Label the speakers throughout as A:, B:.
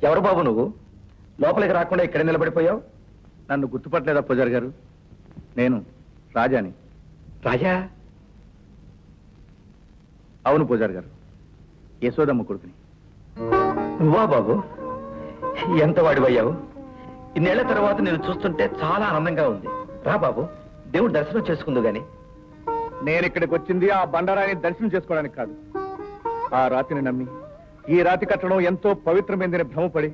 A: ఎవరు బాబు నువ్వు? లోపలికి రాకుండా ఇక్కడ నిలబడిపోయావు. నన్ను గుర్తుపట్టలేదా పూజారి గారు? నేను రాజాని. రాజా? అవును పూజారి గారు, యశోదమ్మ కొడుకుని. నువ్వా బాబు? ఎంత వాడివయ్యావు! ఇన్నేళ్ల తర్వాత నేను చూస్తుంటే చాలా ఆనందంగా ఉంది. రా బాబు, దేవుడు దర్శనం చేసుకుందు గాని. నేను ఇక్కడికి వచ్చింది ఆ బండారాన్ని దర్శనం చేసుకోవడానికి కాదు. ఆ రాతిని నమ్మి ఈ రాతి కట్టడం ఎంతో పవిత్రమైందని భ్రమపడి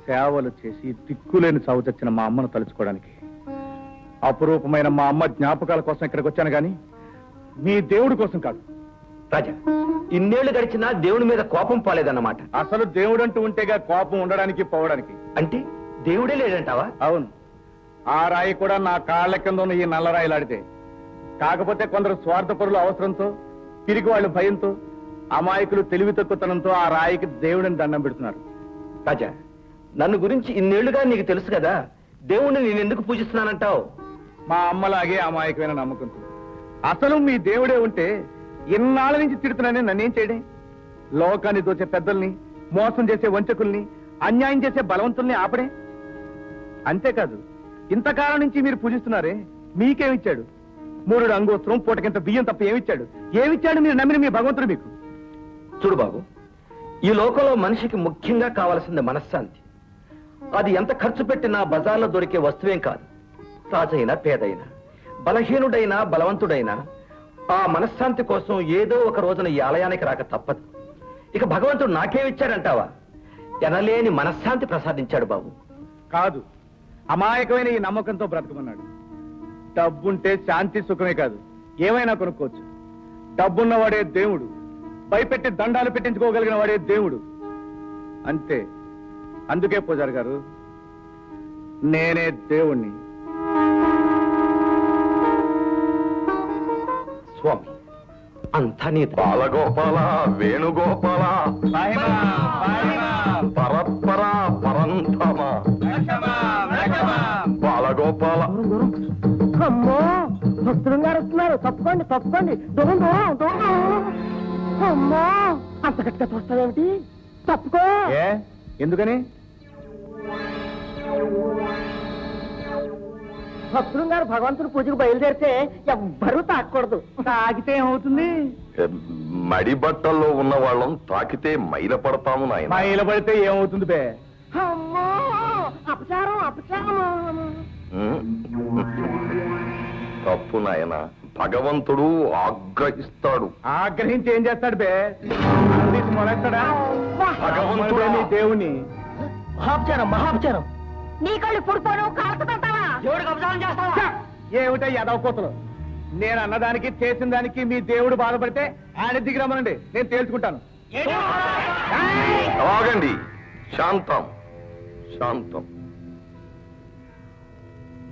A: సేవలు చేసి దిక్కులేని చావు చచ్చిన మా అమ్మను తలుచుకోవడానికి. అపురూపమైన మా అమ్మ జ్ఞాపకాల కోసం ఇక్కడికి వచ్చాను గాని మీ దేవుడి కోసం కాదు. రాజా, ఇన్నేళ్లు గడిచినా దేవుడి మీద కోపం పోలేదన్నమాట. అసలు దేవుడు అంటూ ఉంటేగా కోపం ఉండడానికి పోవడానికి. అంటే దేవుడే లేదంటావా? అవును, ఆ రాయి కూడా నా కాళ్ల కింద ఉన్న ఈ నల్లరాయిలాడితే. కాకపోతే కొందరు స్వార్థపరులు అవసరంతో, తిరిగి వాళ్ళు భయంతో, అమాయకులు తెలివి తక్కువతనంతో ఆ రాయికి దేవుడిని దండం పెడుతున్నారు. రాజా, నన్ను గురించి ఇన్నేళ్లుగా నీకు తెలుసు కదా, దేవుణ్ణి నేను ఎందుకు పూజిస్తున్నానంటావు? మా అమ్మలాగే అమాయకమైన నమ్మకంతో. అసలు మీ దేవుడే ఉంటే ఇన్నాళ్ళ నుంచి తిడుతున్నానే నన్నేం చేయడే? లోకాన్ని దోచే పెద్దల్ని, మోసం చేసే వంచకుల్ని, అన్యాయం చేసే బలవంతుల్ని ఆపడే. అంతేకాదు, ఇంతకాలం నుంచి మీరు పూజిస్తున్నారే, మీకేమిచ్చాడు? 3 అంగోత్రం, పూటకింత బియ్యం తప్ప ఏమిచ్చాడు? ఏమిచ్చాడు మీరు నమ్మిన మీ భగవంతుడు మీకు? చూడు బాబు, ఈ లోకంలో మనిషికి ముఖ్యంగా కావాల్సింది మనశ్శాంతి. అది ఎంత ఖర్చు పెట్టినా బజార్లో దొరికే వస్తువేం కాదు. రాజైనా పేదైనా, బలహీనుడైనా బలవంతుడైనా ఆ మనశ్శాంతి కోసం ఏదో ఒక రోజున ఈ ఆలయానికి రాక తప్పదు. ఇక భగవంతుడు నాకేమిచ్చాడంటావా? ఎనలేని మనశ్శాంతి ప్రసాదించాడు బాబు. కాదు, అమాయకమైన ఈ నమ్మకంతో బ్రతకమన్నాడు. డబ్బుంటే శాంతి సుఖమే కాదు, ఏమైనా కొనుక్కోవచ్చు. డబ్బున్నవాడే దేవుడు, భయపెట్టి దండాలు పెట్టించుకోగలిగిన వాడే దేవుడు. అంతే. అందుకే పూజారి గారు, నేనే దేవుణ్ణి. స్వామి, అంతా నీ
B: బాలగోపాల, వేణుగోపాల, పరప్పర పరంధమ, బాలగోపాల.
C: అమ్మో, భక్తులు గారు వస్తున్నారు. తప్పుకోండి తప్పుకోండి. దూరం దూరం దూరం. అమ్మో, అంత గట్టిగా చూస్తావేమిటి? తప్పుకో.
A: ఎందుకని?
C: భక్తులు గారు భగవంతుడు పూజకు బయలుదేరితే ఎవ్వరూ తాకూడదు. తాగితే ఏమవుతుంది?
B: మడి బట్టల్లో ఉన్న వాళ్ళం తాకితే మైల పడతాము నాయన.
A: మైల పడితే ఏమవుతుంది బే?
C: అమ్మో, అపచారం అపచారం.
B: తప్పు నాయన, భగవంతుడు ఆగ్రహిస్తాడు.
A: ఆగ్రహించి ఏం చేస్తాడు బే? మొలస్తాడా?
B: భగవంతుడు
A: నీ దేవుని
C: మహాపచారం మహాపచారం. నీ కళ్ళు పుడిపోను కాల్చుకుంటావా? దేవుడికి అపచారం చేస్తావా?
A: ఏమిటో యాదవకోతలు. నేను అన్నదానికి చేసిన దానికి మీ దేవుడు బాధపడితే ఆయన దిగిరమ్మనండి, నేను తేల్చుకుంటాను.
B: ఆగండి, శాంతం శాంతం.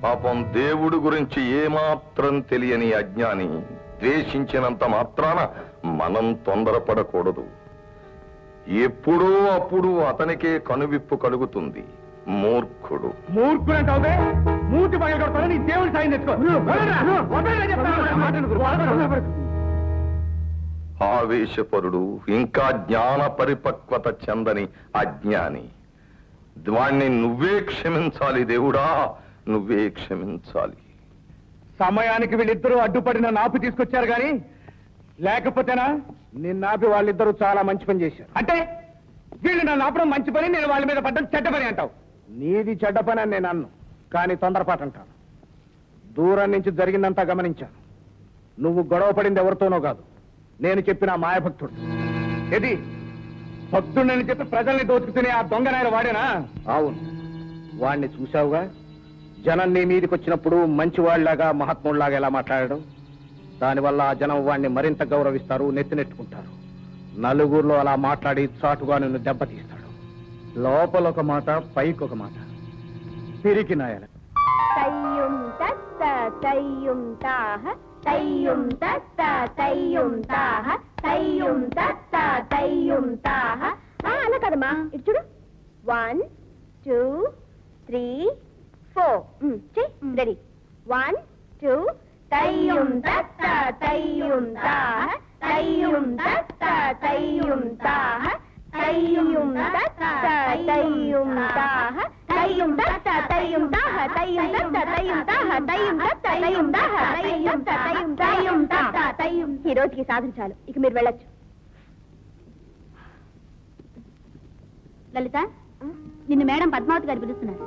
B: పాపం దేవుడు గురించి ఏమాత్రం తెలియని అజ్ఞాని ద్వేషించినంత మాత్రాన మనం తొందరపడకూడదు. ఎప్పుడో అప్పుడు అతనికే కనువిప్పు కలుగుతుంది. మూర్ఖుడు.
A: మూర్ఖుడు అంటే మూతి పగల కొడతాను. నీ దేవుడి సాయం తెచ్చుకో.
B: ఆవేశపరుడు, ఇంకా జ్ఞాన పరిపక్వత చెందని అజ్ఞాని. వాణ్ణి నువ్వే క్షమించాలి దేవుడా, నువ్వే క్షమించాలి.
A: సమయానికి వీళ్ళిద్దరూ అడ్డుపడిన నాపి తీసుకొచ్చారు గాని లేకపోతేనా నిన్నాపి వాళ్ళిద్దరూ చాలా మంచి పని చేశారు. అంటే వీళ్ళు నన్ను ఆపడం మంచి పని, నేను వాళ్ళ మీద పడ్డం చెడ్డ పని అంటావు. నీది చెడ్డ పని అని నేను అన్ను, కానీ తొందరపాటు అంటాను. దూరం నుంచి జరిగిందంతా గమనించాను. నువ్వు గొడవ పడింది ఎవరితోనో కాదు, నేను చెప్పిన మాయభక్తుడు. ఏది భక్తుడని చెప్పి ప్రజల్ని దోచుకునే ఆ దొంగనాయన వాడేనా? అవును, వాణ్ణి చూశావుగా. జనం నీ మీదకి వచ్చినప్పుడు మంచివాళ్లాగా మహాత్ముళ్లాగా ఎలా మాట్లాడడం. దానివల్ల ఆ జనం వాణ్ణి మరింత గౌరవిస్తారు, నెత్తినెట్టుకుంటారు. నలుగురిలో అలా మాట్లాడి చాటుగా నిన్ను దెబ్బతీస్తాడు. లోపల ఒక మాట, పైకి ఒక మాట. పిరికి నాయన.
D: తయ్యుం తత్త తయ్యుం తాహ తయ్యుం తత్త తయ్యుం తాహ తయ్యుం తత్త తయ్యుం తాహ. అలా కదమ్మా, ఇటు చూడు. 1 2 3 4. రెడీ. 1 2 తయ్యుం తత్త తయ్యుం తాహ తయ్యుం తత్త తయ్యుం తాహ తయ్యుం తత్త ఈ రోజుకి సాధన చాలు, ఇక మీరు వెళ్ళొచ్చు. లలిత, నిన్ను మేడం పద్మావతి గారు పిలుస్తున్నారు.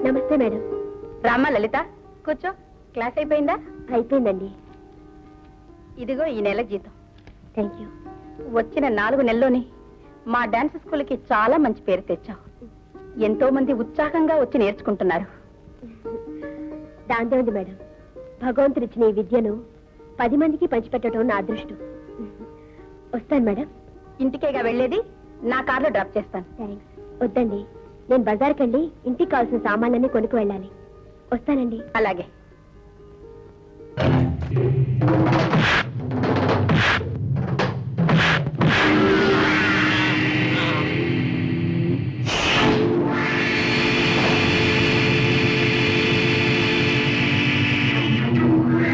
D: నమస్తే మేడం.
C: రామ్మా లలిత, కూర్చో. క్లాస్ అయిపోయిందా?
D: అయిపోయిందండి.
C: ఇదిగో ఈ నెల జీతం.
D: Thank you.
C: వచ్చిన 4 నెలల్లోనే మా డాన్స్ స్కూల్కి చాలా మంచి పేరు తెచ్చావు. ఎంతో మంది ఉత్సాహంగా వచ్చి నేర్చుకుంటున్నారు.
D: దాందే ఉంది మేడం. భగవంతుడిచ్చిన ఈ విద్యను 10 మందికి పంచిపెట్టడం నా అదృష్టం. వస్తాను మేడం.
C: ఇంటికేగా వెళ్ళేది, నా కార్లో డ్రాప్ చేస్తాను.
D: థ్యాంక్స్. వద్దండి, నేను బజార్కి వెళ్ళి ఇంటికి కావాల్సిన సామాన్లన్నీ కొనుక్కు వెళ్ళాలి. వస్తానండి.
C: అలాగే.